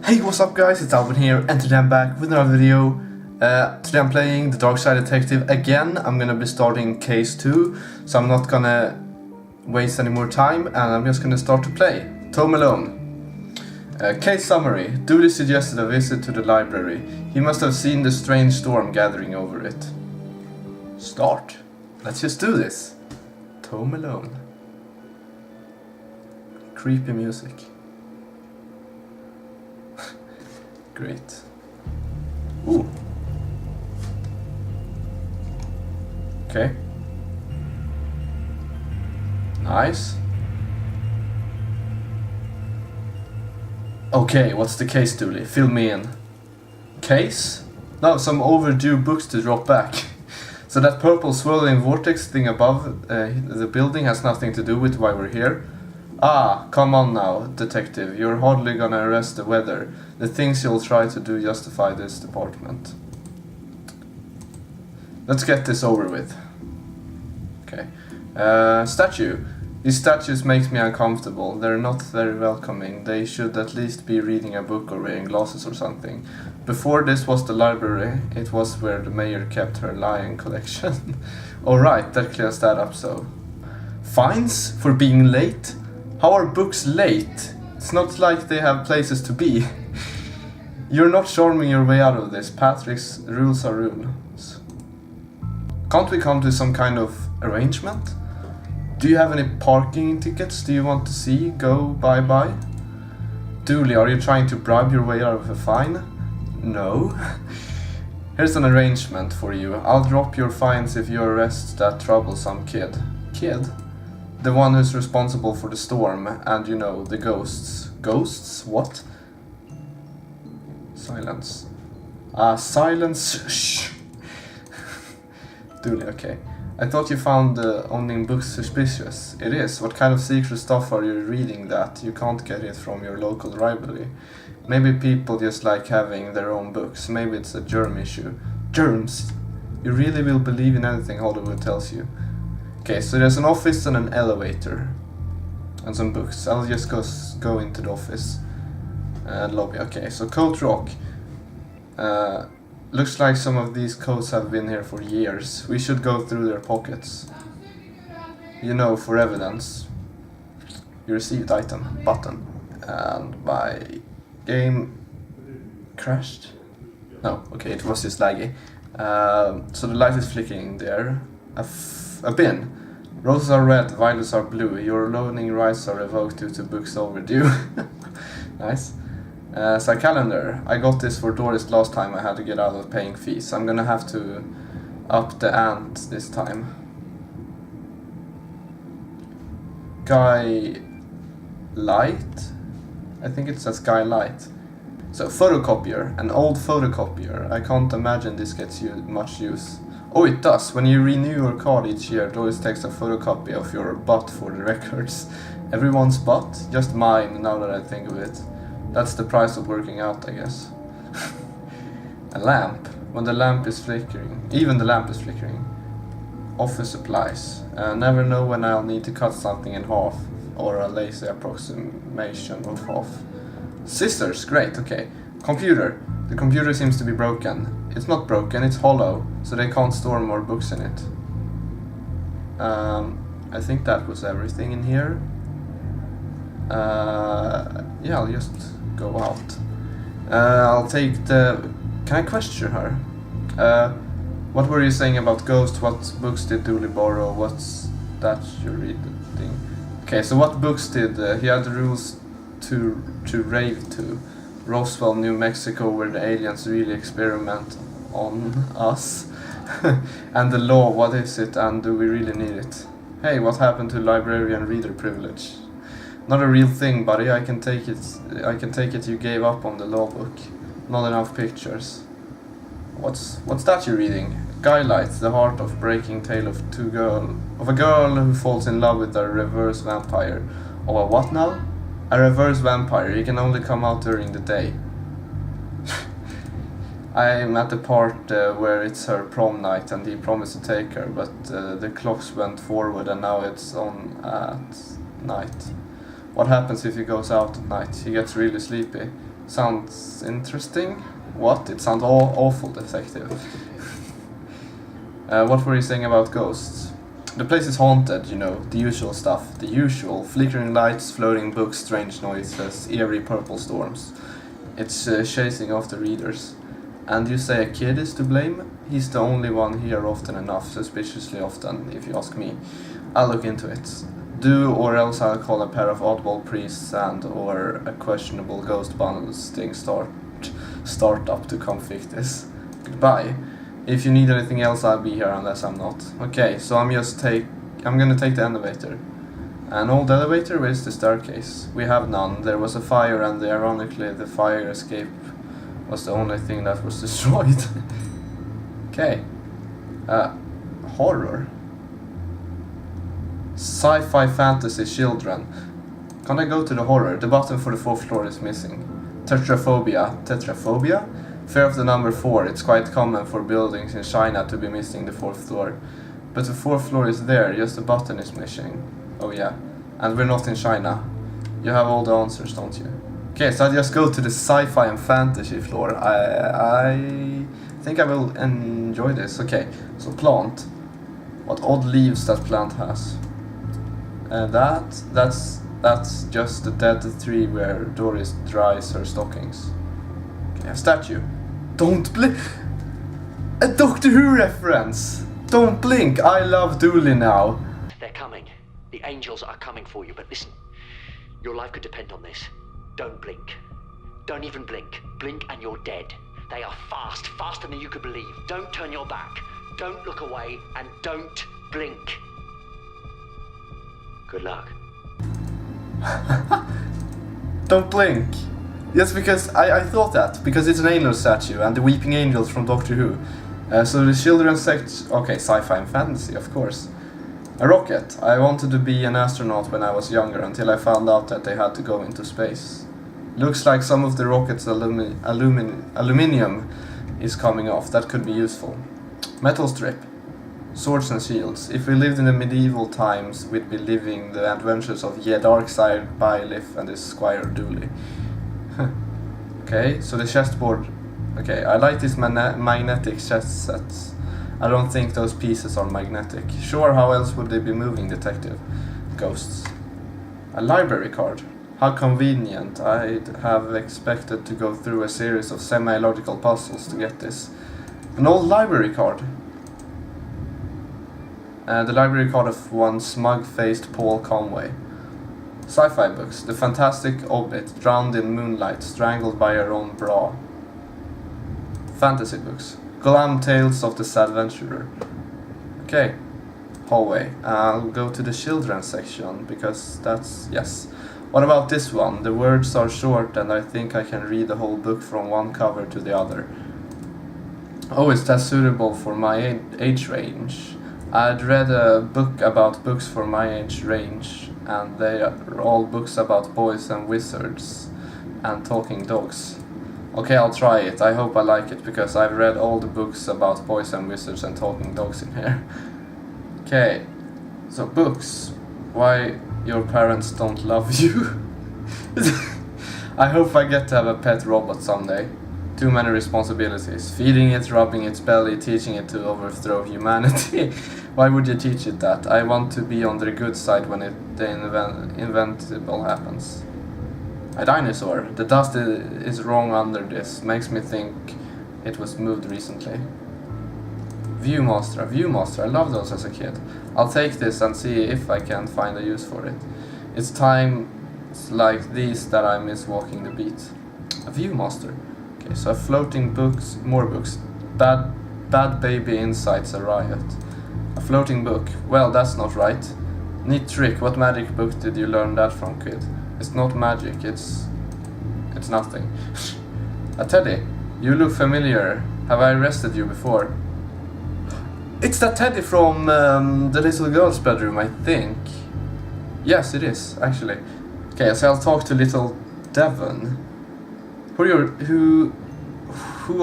Hey, what's up guys, it's Albin here, and today I'm back with another video. Today I'm playing the Darkside Detective again. I'm gonna be starting case 2, so I'm not gonna waste any more time, and I'm just gonna start to play. Tome alone. Case summary. Dooley suggested a visit to the library. He must have seen the strange storm gathering over it. Start. Let's just do this. Tome alone. Creepy music. Great. Ooh. Okay. Nice. Okay, what's the case, Dooley? Fill me in. Case? No, some overdue books to drop back. So that purple swirling vortex thing above the building has nothing to do with why we're here. Ah, come on now, detective. You're hardly gonna arrest the weather. The things you'll try to do justify this department. Let's get this over with. Okay. Statue. These statues make me uncomfortable. They're not very welcoming. They should at least be reading a book or wearing glasses or something. Before this was the library. It was where the mayor kept her lion collection. Alright, that clears that up so. Fines for being late? How are books late? It's not like they have places to be. You're not charming your way out of this. Patrick's rules are rules. Can't we come to some kind of arrangement? Do you have any parking tickets? Do you want to see? Go bye-bye? Dooley, are you trying to bribe your way out of a fine? No. Here's an arrangement for you. I'll drop your fines if you arrest that troublesome kid. Kid? The one who's responsible for the storm, and you know, the ghosts. Ghosts? What? Silence. Silence. Shh. Dooley, okay. I thought you found owning books suspicious. It is. What kind of secret stuff are you reading that you can't get it from your local library? Maybe people just like having their own books. Maybe it's a germ issue. Germs? You really will believe in anything Hollywood tells you. Okay, so there's an office and an elevator. And some books. I'll just go into the office. Lobby. Okay, so Coat Rock. Looks like some of these coats have been here for years. We should go through their pockets. You know, for evidence. You received item. Button. And my game crashed. No, okay, it was just laggy. So the light is flickering there. A bin. Roses are red, violets are blue. Your loaning rights are revoked due to books overdue. Nice. So a calendar. I got this for Doris last time I had to get out of paying fees. I'm gonna have to up the ante this time. Guy Light? I think it says Guy Light. So photocopier, an old photocopier. I can't imagine this gets you much use. Oh, it does. When you renew your card each year, it always takes a photocopy of your butt for the records. Everyone's butt? Just mine, now that I think of it. That's the price of working out, I guess. A lamp. When the lamp is flickering. Even the lamp is flickering. Office supplies. Never know when I'll need to cut something in half. Or a lazy approximation of half. Scissors. Great, okay. Computer. The computer seems to be broken. It's not broken, it's hollow, so they can't store more books in it. I think that was everything in here. Yeah, I'll just go out. I'll take the... Can I question her? What were you saying about Ghost? What books did Dooley borrow? What's that you're reading? Okay, so what books did... he had the rules to rave to. Roswell, New Mexico, where the aliens really experiment on us. And the law, what is it and do we really need it? Hey, what happened to librarian reader privilege? Not a real thing, buddy. I can take it you gave up on the law book. Not enough pictures. What's that you're reading? Guy Light, the heart of breaking tale of a girl who falls in love with a reverse vampire. Oh, a what now? A reverse vampire. He can only come out during the day. I'm at the part where it's her prom night and he promised to take her, but the clocks went forward and now it's on at night. What happens if he goes out at night? He gets really sleepy. Sounds interesting. What? It sounds awful detective. What were you saying about ghosts? The place is haunted, you know, the usual stuff. The usual. Flickering lights, floating books, strange noises, eerie purple storms. It's chasing after readers. And you say a kid is to blame? He's the only one here often enough, suspiciously often, if you ask me. I'll look into it. Do, or else I'll call a pair of oddball priests and or a questionable ghost bundling startup to come fix this. Goodbye. If you need anything else, I'll be here unless I'm not. Okay, so I'm gonna take the elevator. An old elevator? Where's the staircase? We have none. There was a fire and ironically the fire escape was the only thing that was destroyed. Okay. Horror. Sci-fi fantasy children. Can I go to the horror? The button for the 4th floor is missing. Tetraphobia. Tetraphobia? Fear of the number 4. It's quite common for buildings in China to be missing the 4th floor. But the 4th floor is there, just the button is missing. Oh yeah. And we're not in China. You have all the answers, don't you? Okay, so I just go to the sci-fi and fantasy floor. I think I will enjoy this. Okay, so plant. What odd leaves that plant has. That's just the dead tree where Doris dries her stockings. Okay, a statue. Don't blink. A Doctor Who reference. Don't blink. I love Dooley now. They're coming. The angels are coming for you. But listen, your life could depend on this. Don't blink. Don't even blink. Blink and you're dead. They are fast, faster than you could believe. Don't turn your back. Don't look away and don't blink. Good luck. Don't blink. Yes, because I thought that. Because it's an angel statue and the weeping angels from Doctor Who. So the children's section... Okay, sci-fi and fantasy, of course. A rocket. I wanted to be an astronaut when I was younger until I found out that they had to go into space. Looks like some of the rocket's aluminium is coming off. That could be useful. Metal strip. Swords and shields. If we lived in the medieval times, we'd be living the adventures of Darkside, Bylif and his Squire Dooley. Okay, so the chessboard. Okay, I like these magnetic chess sets. I don't think those pieces are magnetic. Sure, how else would they be moving, detective? Ghosts. A library card. How convenient. I'd have expected to go through a series of semi-logical puzzles to get this. An old library card. The library card of one smug-faced Paul Conway. Sci-fi books. The fantastic Orbit, drowned in moonlight, strangled by her own bra. Fantasy books. Glam Tales of the Sad Adventurer. Okay. Hallway. I'll go to the children's section, because that's... yes. What about this one? The words are short and I think I can read the whole book from one cover to the other. Oh, is that suitable for my age range? I'd read a book about books for my age range, and they are all books about boys and wizards and talking dogs. Okay, I'll try it. I hope I like it, because I've read all the books about boys and wizards and talking dogs in here. Okay, so books. Why your parents don't love you? I hope I get to have a pet robot someday. Too many responsibilities. Feeding it, rubbing its belly, teaching it to overthrow humanity. Why would you teach it that? I want to be on the good side when the inventable happens. A dinosaur. The dust is wrong under this. Makes me think it was moved recently. Viewmaster. A Viewmaster. I loved those as a kid. I'll take this and see if I can find a use for it. It's times like these that I miss walking the beat. A Viewmaster. Okay, so floating books, more books. Bad Baby Insights, a riot. A floating book. Well, that's not right. Neat trick. What magic book did you learn that from, kid? It's not magic, it's nothing. A teddy. You look familiar. Have I arrested you before? It's that teddy from the little girl's bedroom, I think. Yes, it is, actually. Okay, so I'll talk to little Devon. Who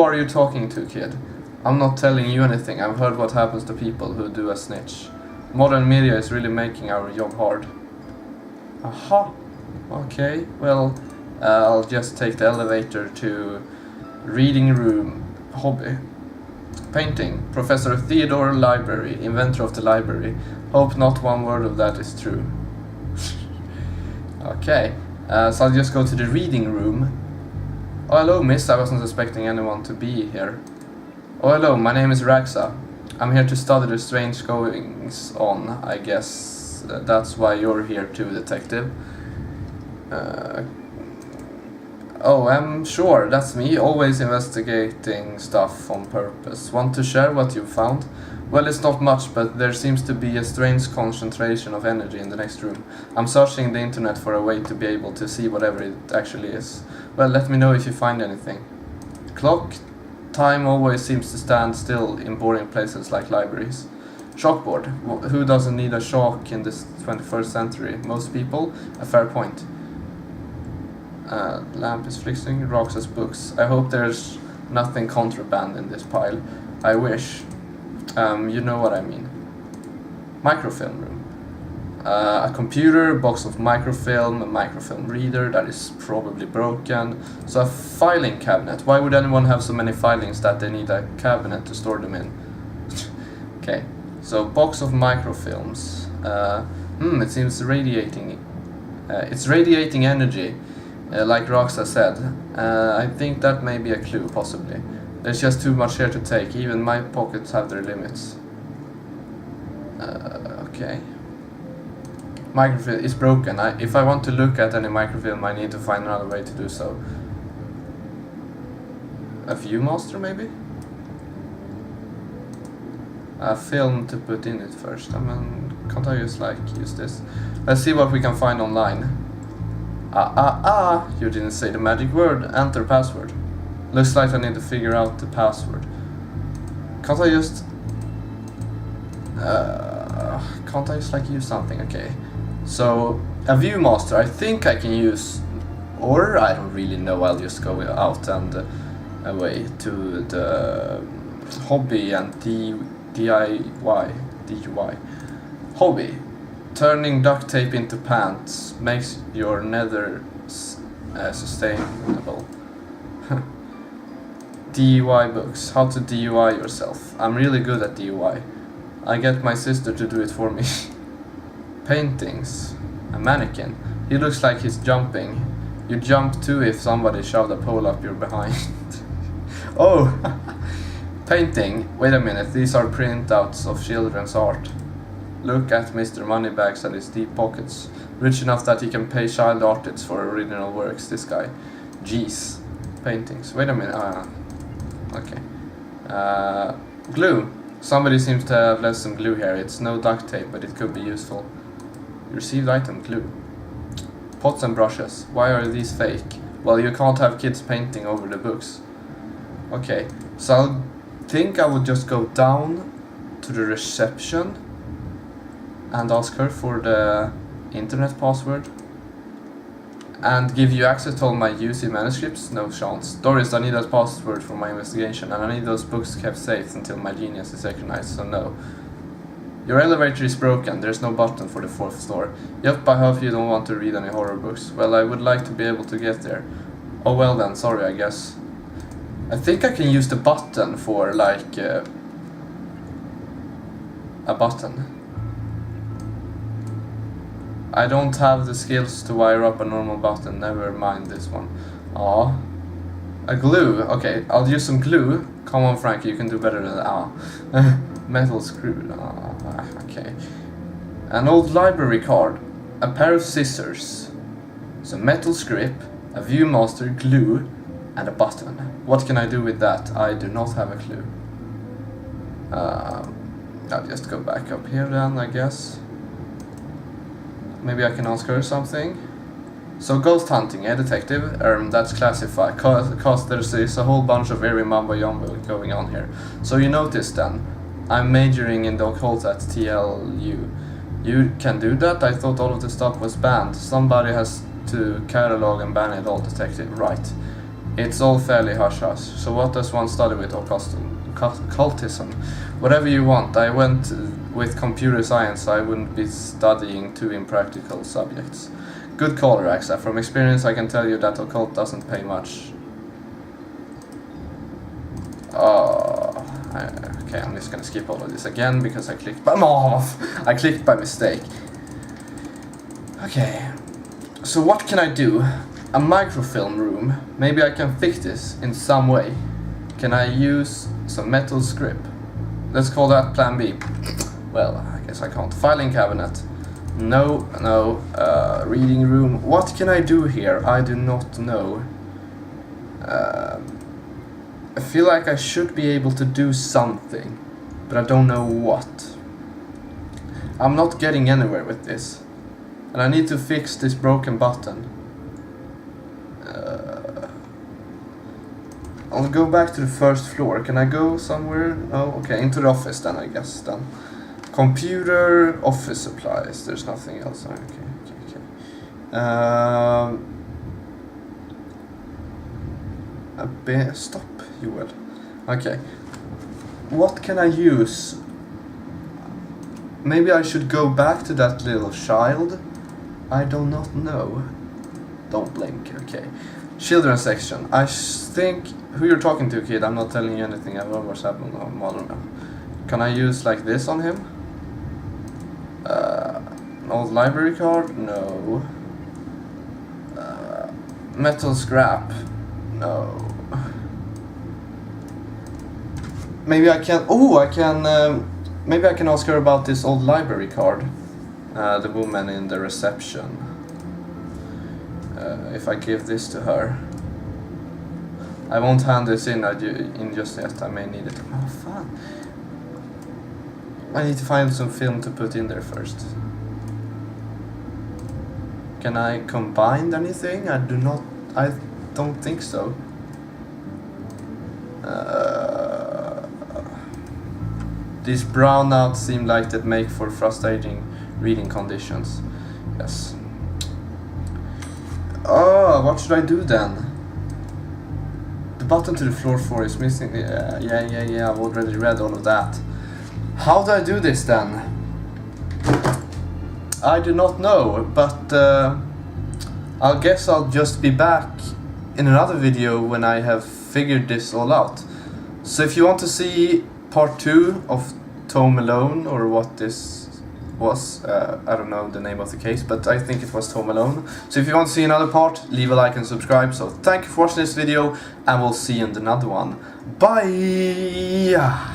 are you talking to, kid? I'm not telling you anything. I've heard what happens to people who do a snitch. Modern media is really making our job hard. Aha. Okay, well, I'll just take the elevator to reading room. Hobby. Painting. Professor Theodore Library, inventor of the library. Hope not one word of that is true. Okay, so I'll just go to the reading room. Oh, hello, miss. I wasn't expecting anyone to be here. Oh, hello. My name is Raxa. I'm here to study the strange goings on, I guess. That's why you're here too, detective. Oh, I'm sure. That's me. Always investigating stuff on purpose. Want to share what you found? Well, it's not much, but there seems to be a strange concentration of energy in the next room. I'm searching the internet for a way to be able to see whatever it actually is. Well, let me know if you find anything. Clock. Time always seems to stand still in boring places like libraries. Chalkboard. Who doesn't need a chalk in this 21st century? Most people? A fair point. Lamp is flickering. Roxas books. I hope there's nothing contraband in this pile. I wish. You know what I mean. Microfilm room. A computer, box of microfilm, a microfilm reader that is probably broken. So a filing cabinet. Why would anyone have so many filings that they need a cabinet to store them in? Okay, so box of microfilms. It seems radiating. It's radiating energy, like Roxa said. I think that may be a clue, possibly. There's just too much here to take. Even my pockets have their limits. Okay. Microfilm is broken. If I want to look at any microfilm, I need to find another way to do so. A Viewmaster, maybe? A film to put in it first. I mean, can't I just like use this? Let's see what we can find online. You didn't say the magic word. Enter password. Looks like I need to figure out the password. Can't I just... can't I just like use something? Okay. So, a Viewmaster, I think I can use, or I don't really know, I'll just go out and away to the hobby and DIY. Hobby. Turning duct tape into pants makes your nether sustainable. DIY books. How to DIY yourself. I'm really good at DIY. I get my sister to do it for me. Paintings. A mannequin. He looks like he's jumping. You jump too if somebody shoved a pole up your behind. Oh! Painting. Wait a minute, these are printouts of children's art. Look at Mr. Moneybags and his deep pockets. Rich enough that he can pay child artists for original works, this guy. Jeez. Paintings. Wait a minute. Okay. Glue. Somebody seems to have left some glue here. It's no duct tape, but it could be useful. Received item, glue. Pots and brushes. Why are these fake? Well, you can't have kids painting over the books. Okay, so I think I would just go down to the reception and ask her for the internet password and give you access to all my UC manuscripts. No chance. Doris, I need that password for my investigation, and I need those books kept safe until my genius is recognized, so no. Your elevator is broken. There's no button for the 4th floor. Yep, I hope you don't want to read any horror books. Well, I would like to be able to get there. Oh well then, sorry, I guess. I think I can use the button for like a button. I don't have the skills to wire up a normal button, never mind this one. Aw. A glue, okay, I'll use some glue. Come on Frankie, you can do better than that. Metal screw, okay. An old library card, a pair of scissors, some metal script, a Viewmaster, glue, and a button. What can I do with that? I do not have a clue. I'll just go back up here then, I guess. Maybe I can ask her something. So ghost hunting, detective, that's classified, cause there's a whole bunch of very mumbo jumbo going on here. So you noticed then, I'm majoring in the occult at TLU. You can do that? I thought all of the stuff was banned. Somebody has to catalog and ban it all, detective. Right. It's all fairly hush-hush. So what does one study with occultism? Whatever you want. I went with computer science, so I wouldn't be studying too impractical subjects. Good call, Raxa. From experience, I can tell you that occult doesn't pay much. Okay, I'm just gonna skip all of this again because I clicked by I clicked by mistake. Okay, so what can I do? A microfilm room. Maybe I can fix this in some way. Can I use some metal script? Let's call that plan B. Well, I guess I can't. Filing cabinet. No. Reading room. What can I do here? I do not know. I feel like I should be able to do something, but I don't know what. I'm not getting anywhere with this, and I need to fix this broken button. I'll go back to the first floor. Can I go somewhere? No? Okay, into the office then, I guess. Then. Computer, office supplies. There's nothing else. Okay. Stop, you will. Okay. What can I use? Maybe I should go back to that little child? I do not know. Don't blink, okay. Children's section. I think... Who you're talking to, kid? I'm not telling you anything about what's happening on modern now. Can I use like this on him? An old library card? No. Metal scrap? No. Maybe I can... Oh, I can... maybe I can ask her about this old library card. The woman in the reception. If I give this to her. I won't hand this in just yet. I may need it. Oh, fun. I need to find some film to put in there first. Can I combine anything? I don't think so. These brownouts seem like that make for frustrating reading conditions. Yes. Oh, what should I do then? The button to the floor 4 is missing. Yeah, I've already read all of that. How do I do this then? I do not know, but I guess I'll just be back in another video when I have figured this all out. So if you want to see part 2 of Tome Alone, or what this was, I don't know the name of the case, but I think it was Tome Alone. So if you want to see another part, leave a like and subscribe. So thank you for watching this video, and we'll see you in another one. Bye!